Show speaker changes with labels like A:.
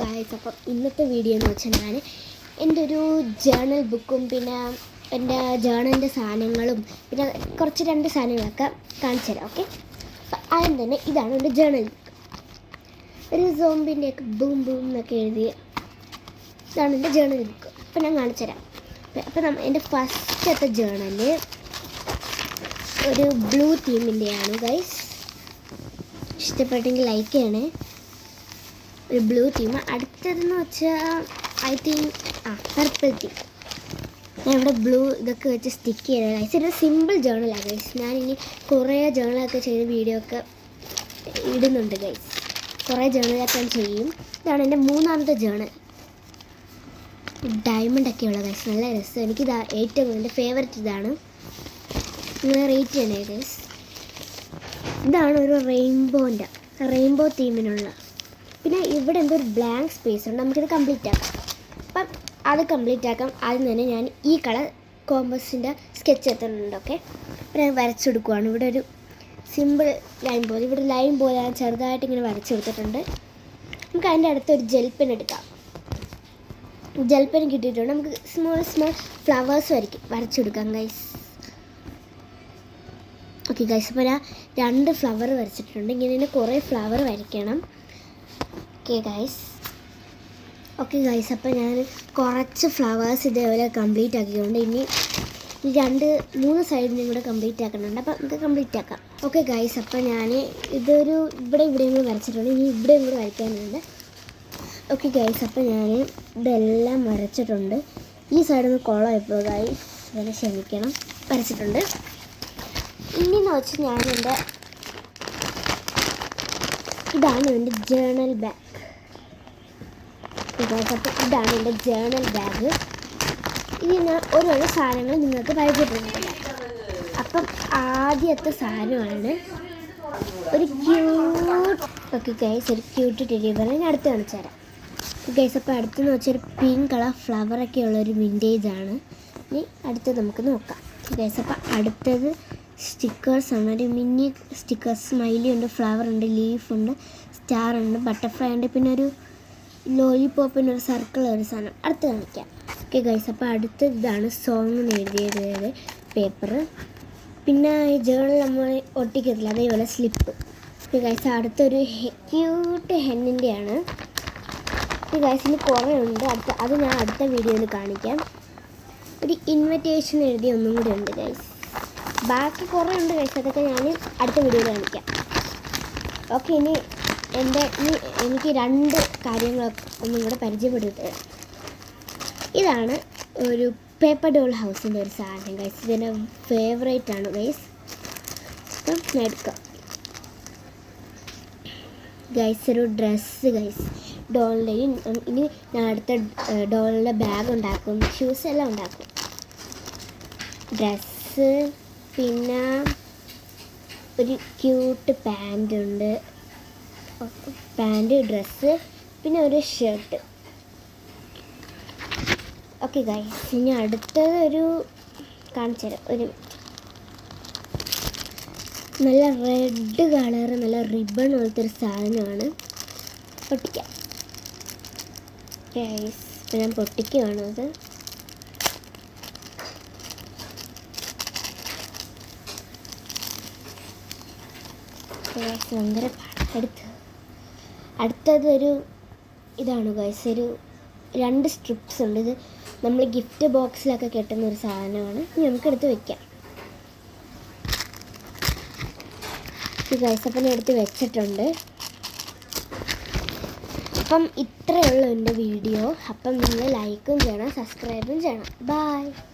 A: Guys, അപ്പം ഇന്നത്തെ video എന്ന് വെച്ചാൽ ഞാൻ എൻ്റെ ഒരു ജേണൽ ബുക്കും പിന്നെ എൻ്റെ ജേണലിൻ്റെ സാധനങ്ങളും പിന്നെ കുറച്ച് രണ്ട് സാധനങ്ങളൊക്കെ കാണിച്ചു തരാം. ഓക്കെ, അപ്പം ആദ്യം തന്നെ ഇതാണ് എൻ്റെ ജേണൽ ബുക്ക്. ഒരു സോംബിൻ്റെയൊക്കെ ബൂം ബൂം എന്നൊക്കെ എഴുതി ഇതാണ് എൻ്റെ ജേണൽ ബുക്ക്. അപ്പം ഞാൻ കാണിച്ചു തരാം. അപ്പം എൻ്റെ ഫസ്റ്റത്തെ ജേണൽ ഒരു ബ്ലൂ തീമിൻ്റെയാണ് ഗൈസ്. ഇഷ്ടപ്പെട്ടെങ്കിൽ ലൈക്ക് ചെയ്യണേ. ഒരു ബ്ലൂ തീം. അടുത്തതെന്ന് വെച്ചാൽ ഐ തിങ്ക് പർപ്പിൾ തീം. ഞാൻ ഇവിടെ ബ്ലൂ ഇതൊക്കെ വെച്ച് സ്റ്റിക്ക് ചെയ്ത ഗൈസ്. ഇതൊരു സിമ്പിൾ ജേണലാണ് ഗൈസ്. ഞാനിനി കുറേ ജേണലൊക്കെ ചെയ്ത് വീഡിയോ ഒക്കെ ഇടുന്നുണ്ട് ഗൈസ്. കുറേ ജേണലൊക്കെ ചെയ്യും. ഇതാണ് എൻ്റെ മൂന്നാമത്തെ ജേണൽ. ഡയമണ്ടൊക്കെ ഉള്ള ഗൈസ്, നല്ല രസം. എനിക്കിത് ഏറ്റവും എൻ്റെ ഫേവററ്റ് ഇതാണ്. നിങ്ങൾ റേറ്റ് ചെയ്യണേ ഗൈസ്. ഇതാണ് ഒരു റെയിൻബോ തീമിനുള്ള. പിന്നെ ഇവിടെ എന്തോ ഒരു ബ്ലാങ്ക് സ്പേസ് ഉണ്ട്, നമുക്കിത് കംപ്ലീറ്റ് ആക്കാം. അപ്പം അത് കംപ്ലീറ്റ് ആക്കാം. ആദ്യം തന്നെ ഞാൻ ഈ കളർ കോമ്പസിൻ്റെ സ്കെച്ച് എത്തുന്നുണ്ട്. ഓക്കെ, ഞാൻ വരച്ചെടുക്കുവാണ്. ഇവിടെ ഒരു സിമ്പിൾ ലൈൻ പോലെ, ഇവിടെ ലൈൻ പോലെ ഞാൻ ചെറുതായിട്ട് ഇങ്ങനെ വരച്ചെടുത്തിട്ടുണ്ട്. നമുക്ക് അതിൻ്റെ അടുത്തൊരു ജെൽ പെൻ എടുക്കാം. ജെൽ പെൻ കിട്ടിയിട്ടുണ്ട്. നമുക്ക് സ്മോൾ ഫ്ലവേഴ്സ് വരച്ചെടുക്കാം ഗൈസ്. ഓക്കെ ഗൈസ്, അപ്പോൾ ഞാൻ 2 ഫ്ലവർ വരച്ചിട്ടുണ്ട്. ഇങ്ങനെ കുറേ ഫ്ലവർ വരയ്ക്കണം. ഓക്കെ ഗൈസ്, അപ്പോൾ ഞാൻ കുറച്ച് ഫ്ലവേഴ്സ് ഇതേപോലെ കംപ്ലീറ്റ് ആക്കിക്കൊണ്ട് ഇനി 2-3 സൈഡിനും കൂടെ കംപ്ലീറ്റ് ആക്കുന്നുണ്ട്. അപ്പോൾ നമുക്ക് കംപ്ലീറ്റ് ആക്കാം. ഓക്കെ ഗൈസ്, അപ്പോൾ ഞാൻ ഇതൊരു ഇവിടെയും കൂടെ വരച്ചിട്ടുണ്ട്. ഇനി ഇവിടെയും കൂടെ വരയ്ക്കാനുണ്ട്. ഓക്കെ ഗൈസ്, അപ്പോൾ ഞാൻ ഇതെല്ലാം വരച്ചിട്ടുണ്ട്. ഈ സൈഡിൽ നിന്ന് കുളമായപ്പോൾ ഗൈസ് അതിനെ ക്ഷമിക്കണം. വരച്ചിട്ടുണ്ട്. ഇനിയെന്ന് വെച്ചാൽ ഇതാണ് എൻ്റെ ജേണൽ ബാഗ്. അപ്പോൾ ഇതാണ് എൻ്റെ ജേണൽ ബാഗ്. ഇനി ഞാൻ ഓരോരോ സാധനങ്ങൾ നിങ്ങൾക്ക് പരിചയപ്പെടുന്നുണ്ട്. അപ്പം ആദ്യത്തെ സാധനമാണ് ഒരു ക്യൂട്ട് ടെഡി ബെയർ. ഞാൻ അടുത്ത് കാണിച്ചു തരാം ഗൈസ്. അപ്പോൾ അടുത്തെന്ന് വെച്ചാൽ ഒരു പിങ്ക് കളർ ഫ്ലവറൊക്കെ ഉള്ളൊരു വിൻറ്റേജാണ്. ഇനി അടുത്തത് നമുക്ക് നോക്കാം ഗൈസ്. അപ്പോൾ അടുത്തത് സ്റ്റിക്കേഴ്സാണ്. ഒരു മിനി സ്റ്റിക്കേഴ്സ്. സ്മൈലി ഉണ്ട്, ഫ്ലവർ ഉണ്ട്, ലീഫുണ്ട്, സ്റ്റാർ ഉണ്ട്, ബട്ടർഫ്ലൈ ഉണ്ട്, പിന്നെ ഒരു ലോലിപോപ്പിൻ്റെ ഒരു സർക്കിൾ ഒരു സാധനം. അടുത്ത് കാണിക്കാം. ഓക്കെ ഗൈസ്, അപ്പോൾ അടുത്ത ഇതാണ് സോങ് എന്ന് എഴുതിയത് പേപ്പർ. പിന്നെ ഈ ജേണൽ നമ്മൾ ഒട്ടിക്കത്തില്ല, അതേപോലെ സ്ലിപ്പ്. ഓക്കെ ഗൈസ്, അടുത്തൊരു ക്യൂട്ട് ഹെന്നിൻ്റെയാണ്. ഓക്കെ ഗൈസ്, ഇനി കുറേ ഉണ്ട്. അത് ഞാൻ അടുത്ത വീഡിയോയിൽ കാണിക്കാം. ഒരു ഇൻവിറ്റേഷൻ എഴുതിയ ഒന്നും കൂടി ഉണ്ട് ഗൈസ്. ബാക്കി കുറേ ഉണ്ട് ഗൈസ്, അതൊക്കെ ഞാൻ അടുത്ത വീഡിയോയിൽ കാണിക്കാം. ഓക്കെ, എനിക്ക് 2 കാര്യങ്ങളൊക്കെ ഒന്നും കൂടെ പരിചയപ്പെടുത്തുക. ഇതാണ് ഒരു പേപ്പർ ഡോൾ ഹൗസിൻ്റെ ഒരു സാധനം ഗൈസ്. ഇതിൻ്റെ ഫേവറേറ്റ് ആണ് ഗൈസ്. അപ്പം ഞാൻ എടുക്കാം ഗൈസ്. ഒരു ഡ്രസ്സ് ഗൈസ്, ഡോളിൻ്റെ. ഇനി ഞാൻ അടുത്ത ഡോളിൻ്റെ ബാഗ് ഉണ്ടാക്കും, ഷൂസ് എല്ലാം ഉണ്ടാക്കും. ഡ്രസ്സ്, പിന്നെ ഒരു ക്യൂട്ട് പാൻറ്റുണ്ട്. പാൻറ്റ്, ഡ്രസ്സ്, പിന്നെ ഒരു ഷർട്ട്. ഓക്കെ ഗൈസ്, ഇനി അടുത്തത് ഒരു കാണിച്ചു തരാം. ഒരു നല്ല റെഡ് കളറ് നല്ല റിബൺ പോലത്തെ ഒരു സാധനമാണ്. പൊട്ടിക്കാം ഗൈസ്. ഇപ്പം ഞാൻ പൊട്ടിക്കുകയാണ് അത്. ഭയങ്കര അടുത്തതൊരു ഇതാണ് ഗൈസ്. ഒരു 2 സ്ട്രിപ്സ് ഉണ്ട്. ഇത് നമ്മൾ ഗിഫ്റ്റ് ബോക്സിലൊക്കെ കെട്ടുന്ന ഒരു സാധനമാണ്. ഇനി നമുക്കെടുത്ത് വെക്കാം ഗൈസ്. അപ്പം ഞാൻ എടുത്ത് വെച്ചിട്ടുണ്ട്. അപ്പം ഇത്രയേ ഉള്ളൂ എൻ്റെ വീഡിയോ. അപ്പം നിങ്ങൾ ലൈക്കും ചെയ്യണം, സബ്സ്ക്രൈബും ചെയ്യണം. ബൈ.